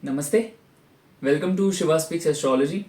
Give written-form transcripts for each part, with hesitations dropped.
नमस्ते, welcome to Shiva speaks astrology.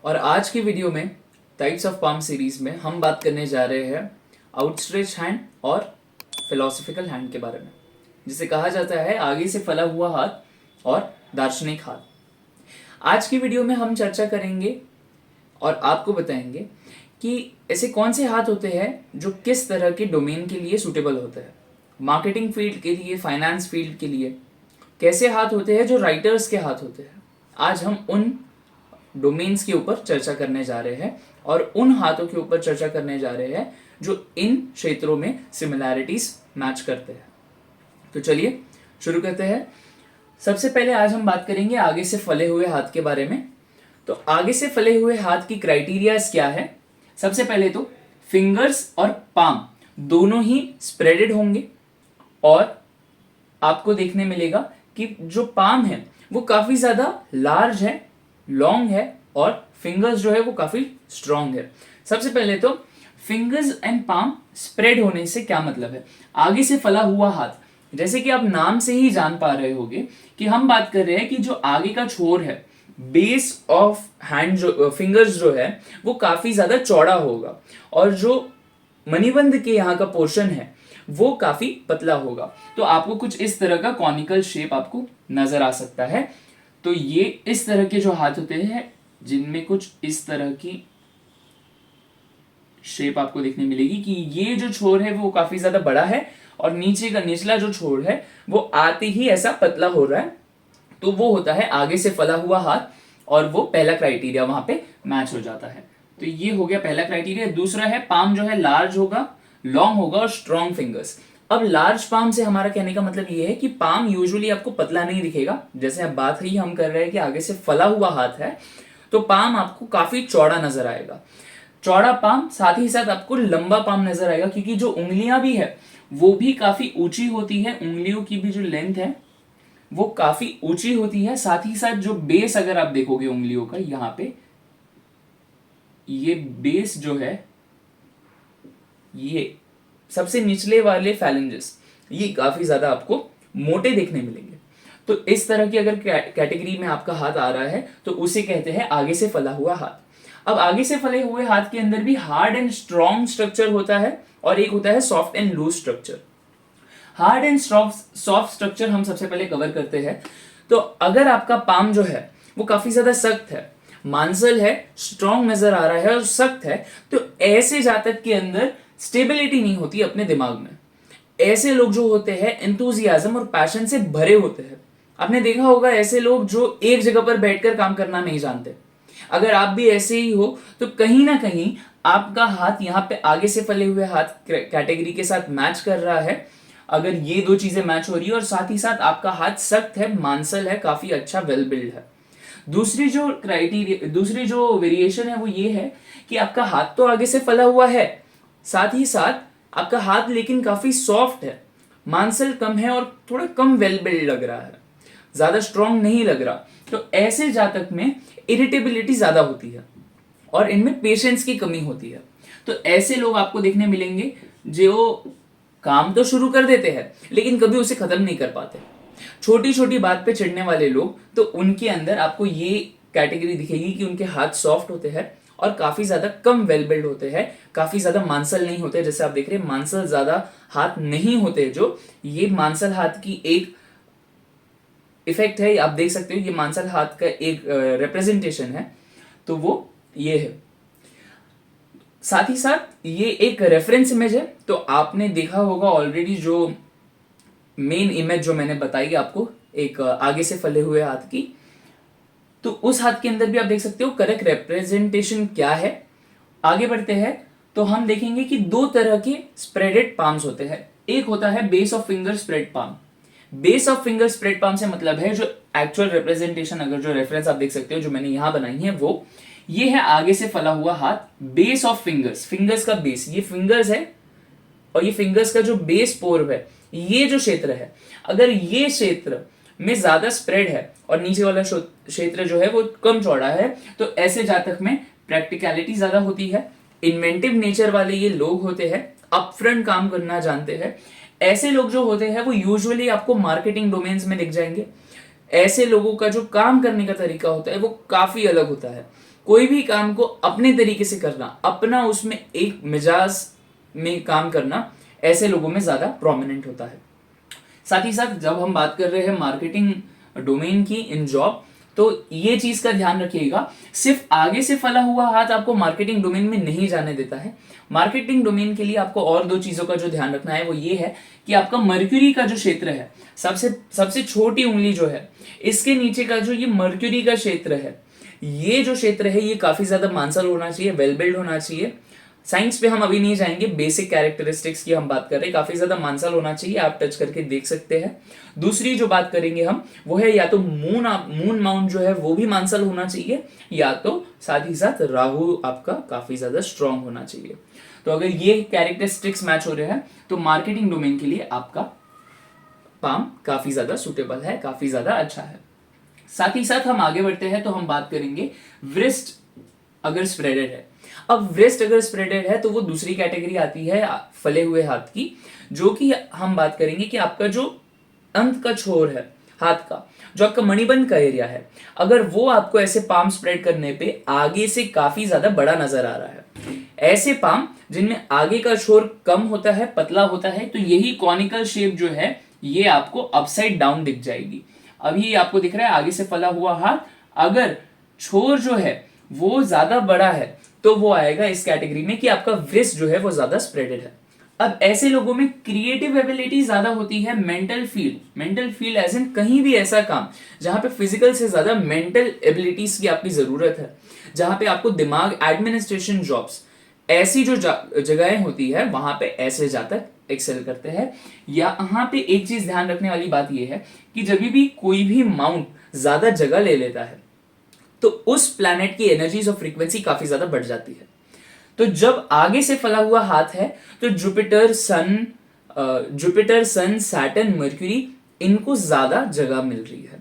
और आज की वीडियो में टाइप्स ऑफ पाम सीरीज में हम बात करने जा रहे हैं आउटस्ट्रेच हैंड और फिलोसफिकल हैंड के बारे में, जिसे कहा जाता है आगे से फैला हुआ हाथ और दार्शनिक हाथ। आज की वीडियो में हम चर्चा करेंगे और आपको बताएंगे कि ऐसे कौन से हाथ होते हैं जो किस तरह के डोमेन के लिए सूटेबल होते हैं, मार्केटिंग फील्ड के लिए, फाइनेंस फील्ड के लिए। कैसे हाथ होते हैं जो राइटर्स के हाथ होते हैं। आज हम उन डोमेन्स के ऊपर चर्चा करने जा रहे हैं और उन हाथों के ऊपर चर्चा करने जा रहे हैं जो इन क्षेत्रों में सिमिलैरिटीज मैच करते हैं। तो चलिए शुरू करते हैं। सबसे पहले आज हम बात करेंगे आगे से फले हुए हाथ के बारे में। तो आगे से फले हुए हाथ की क्राइटेरियाज क्या है? सबसे पहले तो फिंगर्स और पाम दोनों ही स्प्रेडेड होंगे और आपको देखने मिलेगा कि जो पाम है वो काफी ज्यादा लार्ज है, लॉन्ग है और फिंगर्स जो है वो काफी स्ट्रॉन्ग है। सबसे पहले तो फिंगर्स एंड पाम स्प्रेड होने से क्या मतलब है? आगे से फला हुआ हाथ, जैसे कि आप नाम से ही जान पा रहे होगे कि हम बात कर रहे हैं कि जो आगे का छोर है, बेस ऑफ हैंड जो फिंगर्स जो है वो काफी ज्यादा चौड़ा होगा और जो मणिबंध के यहाँ का पोर्शन है वो काफी पतला होगा। तो आपको कुछ इस तरह का कॉनिकल शेप आपको नजर आ सकता है। तो ये इस तरह के जो हाथ होते हैं जिनमें कुछ इस तरह की शेप आपको देखने मिलेगी कि ये जो छोर है वो काफी ज्यादा बड़ा है और नीचे का निचला जो छोर है वो आते ही ऐसा पतला हो रहा है। तो वो होता है आगे से फला हुआ हाथ और वो पहला क्राइटेरिया वहां पे मैच हो जाता है। तो ये हो गया पहला क्राइटेरिया। दूसरा है पाम जो है लार्ज होगा, लॉन्ग होगा और स्ट्रॉन्ग फिंगर्स। अब लार्ज पाम से हमारा कहने का मतलब ये है कि पाम यूजुअली आपको पतला नहीं दिखेगा। जैसे अब बात ही हम कर रहे हैं कि आगे से फला हुआ हाथ है तो पाम आपको काफी चौड़ा नजर आएगा। चौड़ा पाम, साथ ही साथ आपको लंबा पाम नजर आएगा क्योंकि जो उंगलियां भी है वो भी काफी ऊंची होती है। उंगलियों की भी जो लेंथ है वो काफी ऊंची होती है। साथ ही साथ जो बेस अगर आप देखोगे उंगलियों का, यहां पे ये बेस जो है, ये सबसे निचले वाले फैलेंजेस, ये काफी ज्यादा आपको मोटे देखने मिलेंगे। तो इस तरह की अगर कैटेगरी में आपका हाथ आ रहा है तो उसे कहते हैं आगे से फला हुआ हाथ। अब आगे से फले हुए हाथ के अंदर भी हार्ड एंड स्ट्रॉन्ग स्ट्रक्चर होता है और एक होता है soft and loose structure. Hard and soft structure हम सबसे पहले कवर करते हैं। तो अगर आपका पाम जो है वो काफी ज्यादा सख्त है, मांसल है, स्ट्रॉन्ग नजर आ रहा है और सख्त है, तो ऐसे जातक के अंदर स्टेबिलिटी नहीं होती अपने दिमाग में। ऐसे लोग जो होते हैं एंथुजियाज्म और पैशन से भरे होते हैं। आपने देखा होगा ऐसे लोग जो एक जगह पर बैठकर काम करना नहीं जानते। अगर आप भी ऐसे ही हो तो कहीं ना कहीं आपका हाथ यहाँ पे आगे से फले हुए हाथ कैटेगरी के साथ मैच कर रहा है। अगर ये दो चीजें मैच हो रही है और साथ ही साथ आपका हाथ सख्त है, मांसल है, काफी अच्छा वेल बिल्ड है। दूसरी जो वेरिएशन है वो ये है कि आपका हाथ तो आगे से फला हुआ है, साथ ही साथ आपका हाथ लेकिन काफी सॉफ्ट है, मांसल कम है और थोड़ा कम वेल बिल्ड लग रहा है, ज्यादा स्ट्रॉन्ग नहीं लग रहा। तो ऐसे जातक में इरिटेबिलिटी ज्यादा होती है और इनमें पेशेंस की कमी होती है। तो ऐसे लोग आपको देखने मिलेंगे जो काम तो शुरू कर देते हैं लेकिन कभी उसे खत्म नहीं कर पाते। छोटी छोटी बात पे चिढ़ने वाले लोग, तो उनके अंदर आपको ये कैटेगरी दिखेगी कि उनके हाथ सॉफ्ट होते हैं और काफी ज्यादा कम वेल बिल्ड होते हैं, काफी ज्यादा मांसल नहीं होते। जैसे आप देख रहे हैं मांसल ज्यादा हाथ नहीं होते, जो ये मांसल हाथ की एक इफेक्ट है, आप देख सकते हो ये मांसल हाथ का एक रिप्रेजेंटेशन है। तो वो ये है। साथ ही साथ ये एक रेफरेंस इमेज है। तो आपने देखा होगा ऑलरेडी जो मेन इमेज जो मैंने बताई आपको एक आगे से फले हुए हाथ की, तो उस हाथ के अंदर भी आप देख सकते हो करेक्ट रिप्रेजेंटेशन क्या है। आगे बढ़ते हैं तो हम देखेंगे कि दो तरह के स्प्रेडेड पाम्स होते हैं। एक होता है base of finger spread palm. Base of finger spread palm से मतलब है जो एक्चुअल रिप्रेजेंटेशन, अगर जो रेफरेंस आप देख सकते हो जो मैंने यहां बनाई है वो ये है आगे से फला हुआ हाथ, बेस ऑफ फिंगर्स, फिंगर्स का बेस, ये फिंगर्स है और ये फिंगर्स का जो बेस पोर है, ये जो क्षेत्र है, अगर ये क्षेत्र में ज्यादा स्प्रेड है और नीचे वाला क्षेत्र जो है वो कम चौड़ा है, तो ऐसे जातक में प्रैक्टिकलिटी ज्यादा होती है, इन्वेंटिव नेचर वाले ये लोग होते हैं, अपफ्रंट काम करना जानते हैं। ऐसे लोग जो होते हैं वो यूजुअली आपको मार्केटिंग डोमेन्स में दिख जाएंगे। ऐसे लोगों का जो काम करने का तरीका होता है वो काफी अलग होता है। कोई भी काम को अपने तरीके से करना, अपना उसमें एक मिजाज में काम करना, ऐसे लोगों में ज्यादा प्रोमिनेंट होता है। साथ ही साथ जब हम बात कर रहे हैं मार्केटिंग डोमेन की इन जॉब, तो ये चीज का ध्यान रखिएगा, सिर्फ आगे से फैला हुआ हाथ आपको मार्केटिंग डोमेन में नहीं जाने देता है। मार्केटिंग डोमेन के लिए आपको और दो चीजों का जो ध्यान रखना है वो ये है कि आपका मर्क्यूरी का जो क्षेत्र है, सबसे सबसे छोटी उंगली जो है, इसके नीचे का जो ये मर्क्यूरी का क्षेत्र है, ये जो क्षेत्र है ये काफी ज्यादा मांसल होना चाहिए, वेल बिल्ड होना चाहिए। साइंस पे हम अभी नहीं जाएंगे, बेसिक कैरेक्टरिस्टिक्स की हम बात कर रहे हैं, काफी ज्यादा मांसल होना चाहिए, आप टच करके देख सकते हैं। दूसरी जो बात करेंगे हम वो है या तो मून माउंट जो है वो भी मांसल होना चाहिए, या तो साथ ही साथ राहु आपका काफी ज्यादा स्ट्रांग होना चाहिए। तो अगर ये कैरेक्टरिस्टिक्स मैच हो रहे हैं तो मार्केटिंग डोमेन के लिए आपका पाम काफी ज्यादा सुटेबल है, काफी ज्यादा अच्छा है। साथ ही साथ हम आगे बढ़ते हैं तो हम बात करेंगे व्रिस्ट अगर स्प्रेडेड है। अब व्रिस्ट अगर स्प्रेडेड है तो वो दूसरी कैटेगरी आती है फले हुए हाथ की, जो कि हम बात करेंगे कि आपका जो अंत का छोर है हाथ का, जो आपका मणिबंध का एरिया है, अगर वो आपको ऐसे पाम स्प्रेड करने पे आगे से काफी ज्यादा बड़ा नजर आ रहा है, ऐसे पाम जिनमें आगे का छोर कम होता है, पतला होता है, तो यही कॉनिकल शेप जो है ये आपको अपसाइड डाउन दिख जाएगी। अभी आपको दिख रहा है आगे से फला हुआ हाथ, अगर छोर जो है वो ज्यादा बड़ा है तो वो आएगा इस कैटेगरी में कि आपका व्रिस्ट जो है वो ज्यादा स्प्रेडेड है। अब ऐसे लोगों में क्रिएटिव एबिलिटी ज्यादा होती है, मेंटल फील्ड एज इन कहीं भी ऐसा काम जहां पे फिजिकल से ज्यादा मेंटल एबिलिटीज की आपकी जरूरत है, जहां पे आपको दिमाग, एडमिनिस्ट्रेशन जॉब्स, ऐसी जो जगहें होती है वहां पे ऐसे जातक एक्सेल करते हैं। यहाँ पे एक चीज ध्यान रखने वाली बात यह है कि जब भी कोई भी माउंट ज्यादा जगह ले लेता है तो उस प्लैनेट की एनर्जीज और फ्रीक्वेंसी काफी ज्यादा बढ़ जाती है। तो जब आगे से फैला हुआ हाथ है तो जुपिटर सन सैटर्न मर्क्यूरी इनको ज्यादा जगह मिल रही है,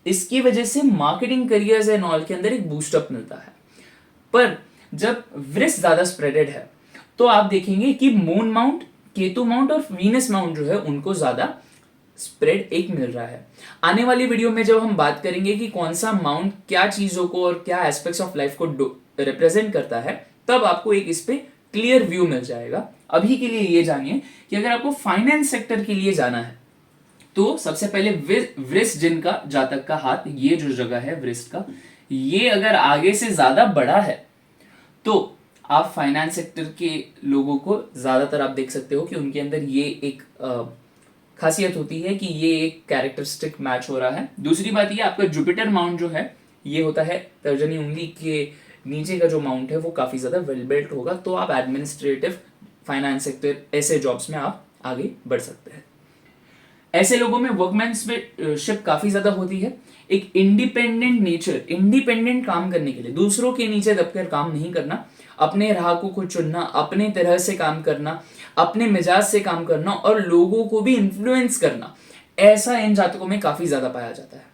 इसकी वजह से मार्केटिंग करियर्स एंड ऑल के अंदर एक बूस्टअप मिलता है। पर जब वृष ज्यादा स्प्रेडेड है तो आप देखेंगे कि मून माउंट, केतु माउंट और वीनस माउंट जो है उनको ज्यादा स्प्रेड एक मिल रहा है। आने वाली वीडियो में जब हम बात करेंगे कि कौन सा माउंट क्या चीजों को और क्या एस्पेक्ट्स ऑफ लाइफ को रिप्रेजेंट करता है, तब आपको एक इस पे क्लियर व्यू मिल जाएगा। अभी के लिए ये जानिए कि अगर आपको फाइनेंस सेक्टर के लिए जाना है तो सबसे पहले वृष जिनका जातक का हाथ, ये जो जगह है वृष का, ये अगर आगे से ज्यादा बड़ा है तो आप फाइनेंस सेक्टर के लोगों को ज्यादातर आप देख सकते हो कि उनके अंदर ये एक खासियत होती है कि ये एक कैरेक्टरिस्टिक मैच हो रहा है। दूसरी बात ये, आपका जुपिटर माउंट जो है ये होता है तर्जनी उंगली के नीचे का जो माउंट है वो काफी ज्यादा वेल बिल्ट होगा, तो आप एडमिनिस्ट्रेटिव, फाइनेंस सेक्टर, ऐसे जॉब्स में आप आगे बढ़ सकते हैं। ऐसे लोगों में वर्कमैनशिप काफी ज्यादा होती है, एक इंडिपेंडेंट नेचर, इंडिपेंडेंट काम करने के लिए दूसरों के नीचे दबकर काम नहीं करना, अपने राह को चुनना, अपने तरह से काम करना, अपने मिजाज से काम करना और लोगों को भी इन्फ्लुएंस करना, ऐसा इन जातकों में काफी ज्यादा पाया जाता है।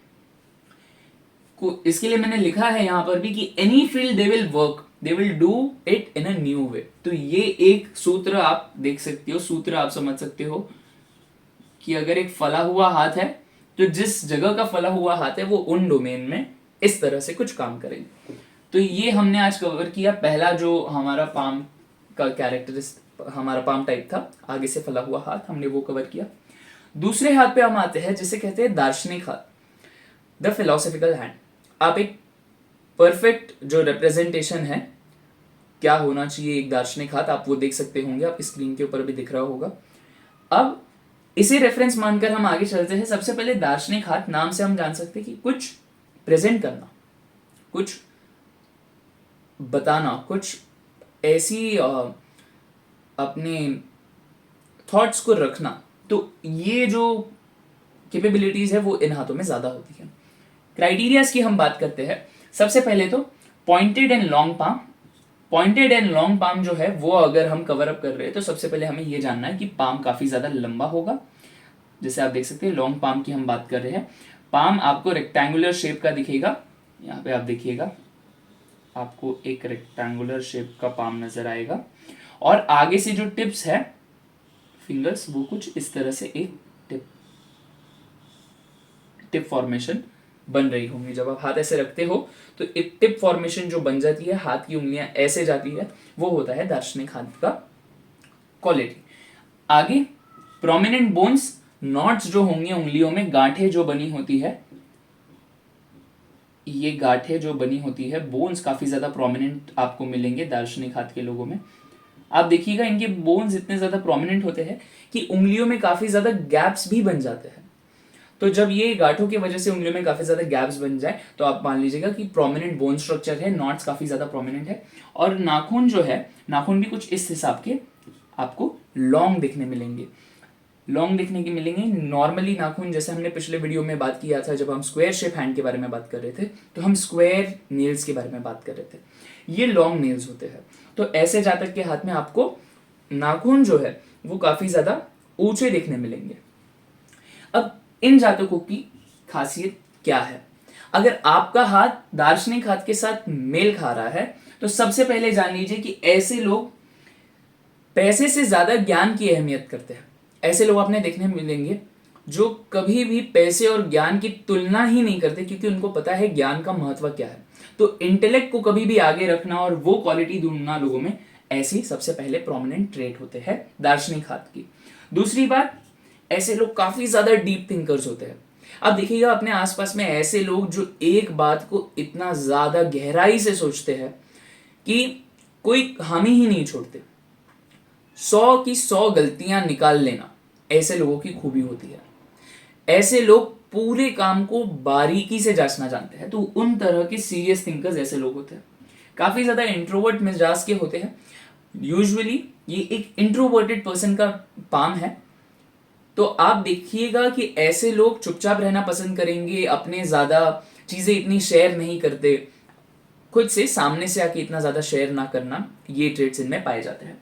इसके लिए मैंने लिखा है यहां पर भी कि any field they will work, they will do it in a new way. तो ये एक सूत्र आप देख सकते हो, सूत्र आप समझ सकते हो कि अगर एक फला हुआ हाथ है तो जिस जगह का फला हुआ हाथ है वो उन डोमेन में इस तरह से कुछ काम करेंगे। तो ये हमने आज कवर किया, पहला जो हमारा पाम का कैरेक्टरिस्टिक, हमारा पाम टाइप था, आगे से फला हुआ हाथ, हमने वो कवर किया। दूसरे हाथ पे हम आते हैं जिसे कहते हैं दार्शनिक हाथ, द फिलोसॉफिकल हैंड। आप एक परफेक्ट जो रिप्रेजेंटेशन है क्या होना चाहिए एक दार्शनिक हाथ, आप वो देख सकते होंगे, आपकी स्क्रीन के ऊपर भी दिख रहा होगा। अब इसे रेफरेंस मानकर हम आगे चलते हैं। सबसे पहले दार्शनिक हाथ नाम से हम जान सकते हैं कि कुछ प्रेजेंट करना, कुछ बताना, कुछ ऐसी अपने थॉट्स को रखना, तो ये जो कैपेबिलिटीज है वो इन हाथों में ज्यादा होती है। क्राइटेरियाज की हम बात करते हैं। सबसे पहले तो pointed and long palm. Pointed and long palm जो है वो अगर हम कवर अप कर रहे हैं तो सबसे पहले हमें ये जानना है कि पाम काफी ज्यादा लंबा होगा। जैसे आप देख सकते हैं लॉन्ग पाम की हम बात कर रहे हैं, पाम आपको रेक्टेंगुलर शेप का दिखेगा, यहाँ पे आप देखिएगा आपको एक रेक्टेंगुलर शेप का पाम नजर आएगा, और आगे से जो टिप्स है फिंगर्स वो कुछ इस तरह से एक टिप फॉर्मेशन बन रही होंगी। जब आप हाथ ऐसे रखते हो तो एक टिप फॉर्मेशन जो बन जाती है, हाथ की उंगलियां ऐसे जाती है, वो होता है दार्शनिक हाथ का क्वालिटी। आगे प्रोमिनेंट बोन्स, नॉट्स जो होंगे उंगलियों में, गांठें जो बनी होती है, ये गांठें जो बनी होती है, बोन्स काफी ज्यादा प्रोमिनेंट आपको मिलेंगे दार्शनिक हाथ के लोगों में। आप देखिएगा इनके बोन्स इतने ज्यादा प्रोमिनेंट होते हैं कि उंगलियों में काफी ज्यादा गैप्स भी बन जाते हैं। तो जब ये गांठों की वजह से उंगलियों में काफी ज्यादा गैप्स बन जाए तो आप मान लीजिएगा कि प्रोमिनेंट बोन स्ट्रक्चर है, नॉट्स काफी ज्यादा प्रोमिनेंट है। और नाखून जो है, नाखून भी कुछ इस हिसाब के आपको लॉन्ग दिखने मिलेंगे, लॉन्ग दिखने के मिलेंगे। नॉर्मली नाखून, जैसे हमने पिछले वीडियो में बात किया था जब हम स्क्वायर शेप हैंड के बारे में बात कर रहे थे, तो हम स्क्वायर नेल्स के बारे में बात कर रहे थे, ये लॉन्ग नेल्स होते हैं। तो ऐसे जातक के हाथ में आपको नाखून जो है वो काफी ज्यादा ऊंचे दिखने मिलेंगे। अब इन जातकों की खासियत क्या है? अगर आपका हाथ दार्शनिक हाथ के साथ मेल खा रहा है तो सबसे पहले जान लीजिए कि ऐसे लोग पैसे से ज्यादा ज्ञान की अहमियत करते हैं। ऐसे लोग आपने देखने मिलेंगे जो कभी भी पैसे और ज्ञान की तुलना ही नहीं करते, क्योंकि उनको पता है ज्ञान का महत्व क्या है। तो इंटेलेक्ट को कभी भी आगे रखना और वो क्वालिटी ढूंढना लोगों में, ऐसी सबसे पहले प्रोमिनेंट ट्रेट होते हैं दार्शनिक हाथ की। दूसरी बात, ऐसे लोग काफी ज्यादा डीप थिंकर्स होते हैं। अब देखिएगा अपने आसपास में ऐसे लोग जो एक बात को इतना ज्यादा गहराई से सोचते हैं कि कोई हामी ही नहीं छोड़ते, 100 की 100 गलतियां निकाल लेना, ऐसे लोगों की खूबी होती है। ऐसे लोग पूरे काम को बारीकी से जांचना जानते हैं। तो उन तरह के सीरियस थिंकर्स ऐसे लोग होते हैं, काफी ज्यादा इंट्रोवर्ट मिजाज के होते हैं। यूजुअली ये एक इंट्रोवर्टेड पर्सन का पाम है। तो आप देखिएगा कि ऐसे लोग चुपचाप रहना पसंद करेंगे, अपने ज्यादा चीजें इतनी शेयर नहीं करते, खुद से सामने से आके इतना ज्यादा शेयर ना करना, ये ट्रेट्स इनमें पाए जाते हैं,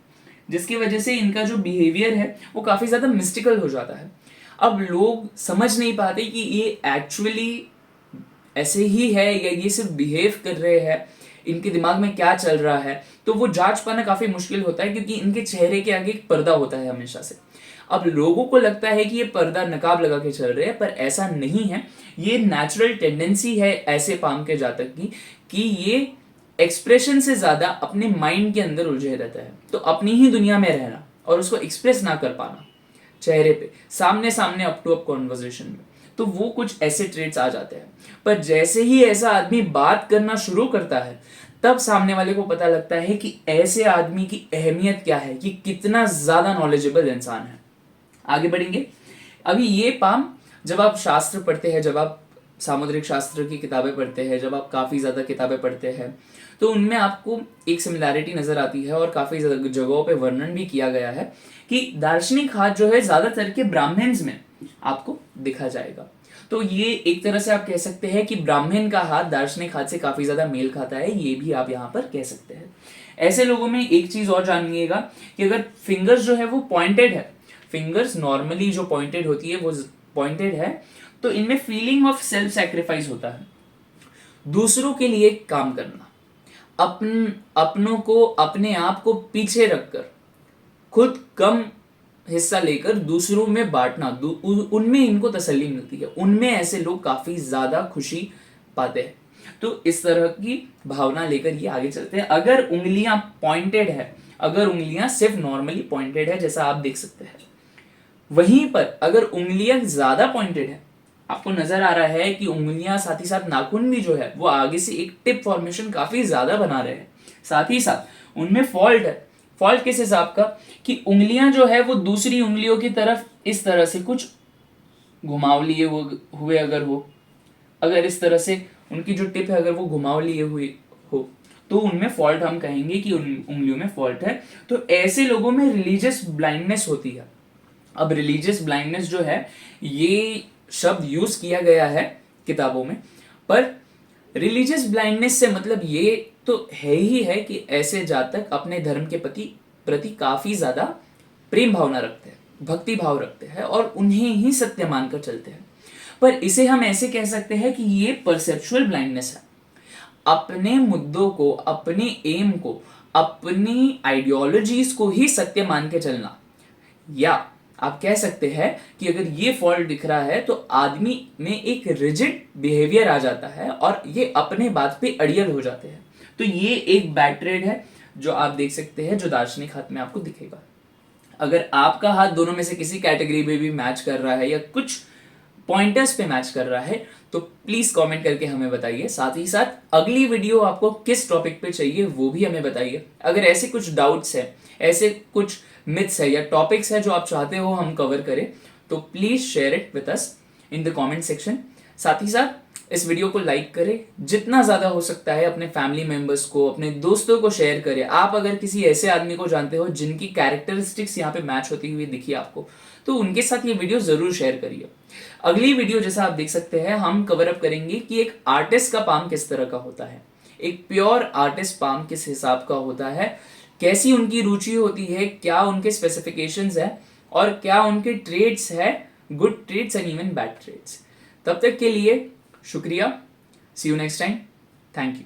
जिसकी वजह से इनका जो बिहेवियर है वो काफी ज्यादा मिस्टिकल हो जाता है। अब लोग समझ नहीं पाते कि ये एक्चुअली ऐसे ही है या ये सिर्फ बिहेव कर रहे हैं, इनके दिमाग में क्या चल रहा है। तो वो जांच पाना काफी मुश्किल होता है, क्योंकि इनके चेहरे के आगे एक पर्दा होता है हमेशा से। अब लोगों को लगता है कि ये पर्दा नकाब लगा के चल रहे हैं, पर ऐसा नहीं है। ये नेचुरल टेंडेंसी है ऐसे पाम के जातक की कि ये एक्सप्रेशन से ज्यादा अपने माइंड के अंदर उलझे रहता है। तो अपनी ही दुनिया में रहना और उसको एक्सप्रेस ना कर पाना चेहरे पे, सामने सामने अप टू अप कॉन्वर्सेशन में, तो वो कुछ ऐसे ट्रेट्स आ जाते हैं। पर जैसे ही ऐसा आदमी बात करना शुरू करता है, तब सामने वाले को पता लगता है कि ऐसे आदमी की अहमियत क्या है, कि कितना ज्यादा नॉलेजेबल इंसान है। आगे बढ़ेंगे। अभी ये पाम, जब आप शास्त्र पढ़ते हैं, जब आप सामुद्रिक शास्त्र की किताबें पढ़ते हैं, जब आप काफी ज्यादा किताबें पढ़ते हैं, तो उनमें आपको एक सिमिलैरिटी नजर आती है और काफी जगहों पे वर्णन भी किया गया है कि दार्शनिक हाथ जो है ज्यादातर के ब्राह्मण्स में आपको दिखा जाएगा। तो ये एक तरह से आप कह सकते हैं कि ब्राह्मण का हाथ दार्शनिक हाथ से काफी ज्यादा मेल खाता है, ये भी आप यहाँ पर कह सकते हैं। ऐसे लोगों में एक चीज और जानिएगा कि अगर फिंगर्स जो है वो पॉइंटेड है, फिंगर्स नॉर्मली जो पॉइंटेड होती है वो पॉइंटेड है, तो इनमें फीलिंग ऑफ सेल्फ सैक्रिफाइस होता है, दूसरों के लिए काम करना, अपनों को, अपने आप को पीछे रखकर खुद कम हिस्सा लेकर दूसरों में बांटना, उनमें इनको तसल्ली मिलती है, उनमें ऐसे लोग काफी ज्यादा खुशी पाते हैं। तो इस तरह की भावना लेकर ये आगे चलते हैं। अगर उंगलियां पॉइंटेड है, अगर उंगलियां सिर्फ नॉर्मली पॉइंटेड है जैसा आप देख सकते हैं, वहीं पर अगर उंगलियां ज्यादा पॉइंटेड है, आपको नजर आ रहा है कि उंगलियां साथ ही साथ नाखून भी जो है वो आगे से एक टिप फॉर्मेशन काफी ज्यादा बना रहे हैं, साथ ही साथ उनमें फॉल्ट है। फॉल्ट किस हिसाब का, कि उंगलियां जो है वो दूसरी उंगलियों की तरफ इस तरह से कुछ घुमाव लिए हुए अगर हो, अगर इस तरह से उनकी जो टिप है अगर वो घुमाव लिए हुए हो, तो उनमें फॉल्ट हम कहेंगे कि उन उंगलियों में फॉल्ट है। तो ऐसे लोगों में रिलीजियस ब्लाइंडनेस होती है। अब रिलीजियस ब्लाइंडनेस जो है, ये शब्द यूज किया गया है किताबों में, पर रिलीजियस ब्लाइंडनेस से मतलब ये तो है ही है कि ऐसे जातक अपने धर्म के प्रति काफी ज्यादा प्रेम भावना रखते हैं, भक्ति भाव रखते हैं और उन्हें ही सत्य मानकर चलते हैं। पर इसे हम ऐसे कह सकते हैं कि ये परसेप्चुअल ब्लाइंडनेस है। अपने मुद्दों को, अपने एम को, अपनी आइडियोलॉजीज को ही सत्य मान के चलना, या आप कह सकते हैं कि अगर ये फॉल्ट दिख रहा है तो आदमी में एक रिजिड बिहेवियर आ जाता है और ये अपने बात पे अड़ियल हो जाते हैं। तो ये एक बैड ट्रेड है जो आप देख सकते हैं, जो दार्शनिक हाथ में आपको दिखेगा। अगर आपका हाथ दोनों में से किसी कैटेगरी में भी मैच कर रहा है या कुछ पॉइंटर्स पे मैच कर रहा है तो प्लीज कमेंट करके हमें बताइए। साथ ही साथ अगली वीडियो आपको किस टॉपिक पे चाहिए वो भी हमें बताइए। अगर ऐसे कुछ डाउट्स है, ऐसे कुछ मिथ्स है या टॉपिक्स है जो आप चाहते हो हम कवर करें, तो please share it with us in the comment section. साथ ही साथ इस वीडियो को लाइक करें, जितना ज्यादा हो सकता है अपने फैमिली मेंबर्स को, अपने दोस्तों को शेयर करें। आप अगर किसी ऐसे आदमी को जानते हो जिनकी कैरेक्टरिस्टिक्स यहाँ पे मैच होती हुई दिखी आपको, तो उनके साथ ये वीडियो जरूर शेयर करिए। अगली वीडियो जैसा आप देख सकते हैं हम कवर अप करेंगे कि एक आर्टिस्ट का पाम किस तरह का होता है, एक प्योर आर्टिस्ट पाम किस हिसाब का होता है, कैसी उनकी रुचि होती है, क्या उनके स्पेसिफिकेशंस है और क्या उनके ट्रेड्स है, good trades and even bad trades. तब तक के लिए शुक्रिया। See you next time. Thank you.